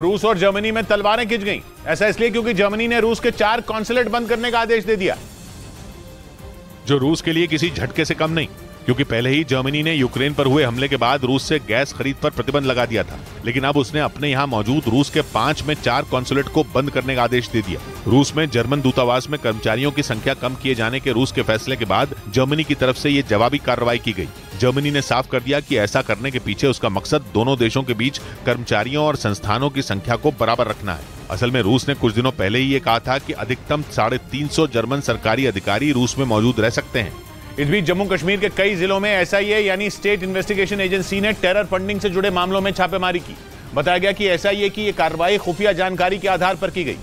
रूस और जर्मनी में तलवारें खिंच गईं। ऐसा इसलिए क्योंकि जर्मनी ने रूस के 4 कॉन्सुलेट बंद करने का आदेश दे दिया, जो रूस के लिए किसी झटके से कम नहीं, क्योंकि पहले ही जर्मनी ने यूक्रेन पर हुए हमले के बाद रूस से गैस खरीद पर प्रतिबंध लगा दिया था। लेकिन अब उसने अपने यहाँ मौजूद रूस के 5 में 4 कॉन्सुलेट को बंद करने का आदेश दे दिया। रूस में जर्मन दूतावास में कर्मचारियों की संख्या कम किए जाने के रूस के फैसले के बाद जर्मनी की तरफ से ये जवाबी कार्रवाई की गई। जर्मनी ने साफ कर दिया कि ऐसा करने के पीछे उसका मकसद दोनों देशों के बीच कर्मचारियों और संस्थानों की संख्या को बराबर रखना है। असल में रूस ने कुछ दिनों पहले ही ये कहा था कि अधिकतम 350 जर्मन सरकारी अधिकारी रूस में मौजूद रह सकते हैं। इस बीच जम्मू कश्मीर के कई जिलों में एसआईए यानी स्टेट इन्वेस्टिगेशन एजेंसी ने टेरर फंडिंग से जुड़े मामलों में छापेमारी की। बताया गया कि एसआईए की यह कार्रवाई खुफिया जानकारी के आधार पर की गई,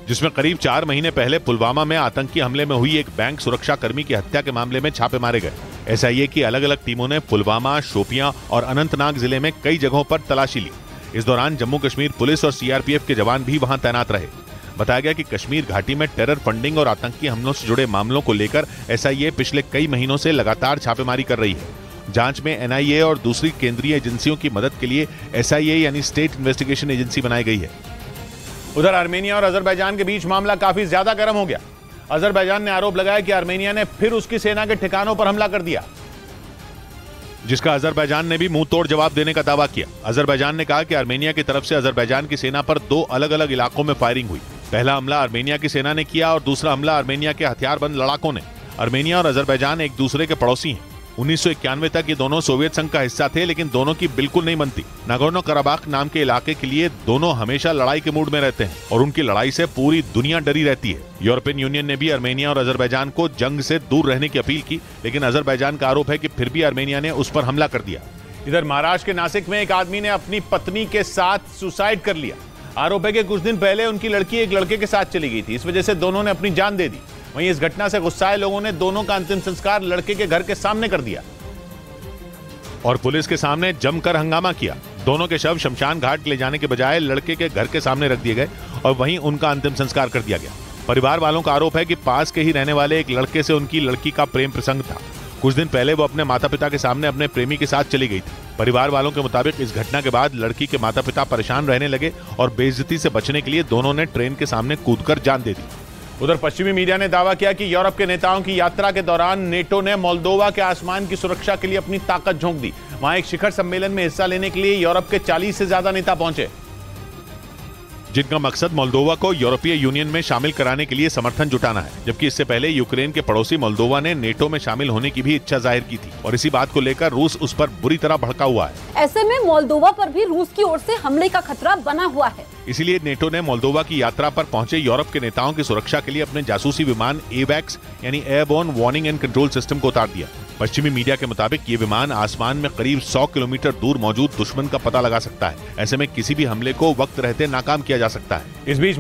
जिसमें करीब 4 महीने पहले पुलवामा में आतंकी हमले में हुई एक बैंक सुरक्षा कर्मी की हत्या के मामले में छापे मारे गए। एसआईए की अलग अलग टीमों ने पुलवामा, शोपियां और अनंतनाग जिले में कई जगहों पर तलाशी ली। इस दौरान जम्मू कश्मीर पुलिस और सीआरपीएफ के जवान भी वहां तैनात रहे। बताया गया कि कश्मीर घाटी में टेरर फंडिंग और आतंकी हमलों से जुड़े मामलों को लेकर एसआईए पिछले कई महीनों से लगातार छापेमारी कर रही है। जांच में एनआईए और दूसरी केंद्रीय एजेंसियों की मदद के लिए एसआईए यानी स्टेट इन्वेस्टिगेशन एजेंसी बनाई गई है। उधर आर्मेनिया और अजरबैजान के बीच मामला काफी ज्यादा गर्म हो गया। अजरबैजान ने आरोप लगाया कि आर्मेनिया ने फिर उसकी सेना के ठिकानों पर हमला कर दिया, जिसका अजरबैजान ने भी मुंह तोड़ जवाब देने का दावा किया। अजरबैजान ने कहा कि आर्मेनिया की तरफ से अजरबैजान की सेना पर 2 अलग अलग इलाकों में फायरिंग हुई। पहला हमला आर्मेनिया की सेना ने किया और दूसरा हमला आर्मेनिया के हथियारबंद लड़ाकों ने। आर्मेनिया और अजरबैजान एक दूसरे के पड़ोसी हैं। 1991 तक ये दोनों सोवियत संघ का हिस्सा थे, लेकिन दोनों की बिल्कुल नहीं बनती। नागोर्नो कराबाख नाम के इलाके के लिए दोनों हमेशा लड़ाई के मूड में रहते हैं और उनकी लड़ाई से पूरी दुनिया डरी रहती है। यूरोपियन यूनियन ने भी आर्मेनिया और अजरबैजान को जंग से दूर रहने की अपील की, लेकिन अजरबैजान का आरोप है कि फिर भी आर्मेनिया ने उस पर हमला कर दिया। इधर महाराष्ट्र के नासिक में एक आदमी ने अपनी पत्नी के साथ सुसाइड कर लिया। आरोप है कि कुछ दिन पहले उनकी लड़की एक लड़के के साथ चली गई थी। इस वजह से दोनों ने अपनी जान दे दी। वहीं इस घटना से गुस्साए लोगों ने दोनों का अंतिम संस्कार लड़के के घर के सामने कर दिया और पुलिस के सामने जमकर हंगामा किया। दोनों के शव शमशान घाट ले जाने के बजाय लड़के के घर के सामने रख दिए गए और वहीं उनका अंतिम संस्कार कर दिया गया। परिवार वालों का आरोप है कि पास के ही रहने वाले एक लड़के से उनकी लड़की का प्रेम प्रसंग था। कुछ दिन पहले वो अपने माता पिता के सामने अपने प्रेमी के साथ चली गई थी। परिवार वालों के मुताबिक इस घटना के बाद लड़की के माता पिता परेशान रहने लगे और बेइज्जती से बचने के लिए दोनों ने ट्रेन के सामने कूदकर जान दे दी। उधर पश्चिमी मीडिया ने दावा किया कि यूरोप के नेताओं की यात्रा के दौरान नेटो ने मोल्दोवा के आसमान की सुरक्षा के लिए अपनी ताकत झोंक दी। वहां एक शिखर सम्मेलन में हिस्सा लेने के लिए यूरोप के 40 से ज्यादा नेता पहुंचे, जिनका मकसद मोल्दोवा को यूरोपीय यूनियन में शामिल कराने के लिए समर्थन जुटाना है। जबकि इससे पहले यूक्रेन के पड़ोसी मोल्दोवा ने नेटो में शामिल होने की भी इच्छा जाहिर की थी और इसी बात को लेकर रूस उस पर बुरी तरह भड़का हुआ है। ऐसे में मोल्दोवा पर भी रूस की ओर से हमले का खतरा बना हुआ है। इसीलिए नेटो ने मोल्दोवा की यात्रा पर पहुंचे यूरोप के नेताओं की सुरक्षा के लिए अपने जासूसी विमान एवैक्स यानी airborne warning and control system को उतार दिया। पश्चिमी मीडिया के मुताबिक ये विमान आसमान में करीब 100 किलोमीटर दूर मौजूद दुश्मन का पता लगा सकता है। ऐसे में किसी भी हमले को वक्त रहते नाकाम किया जा सकता है। इस बीच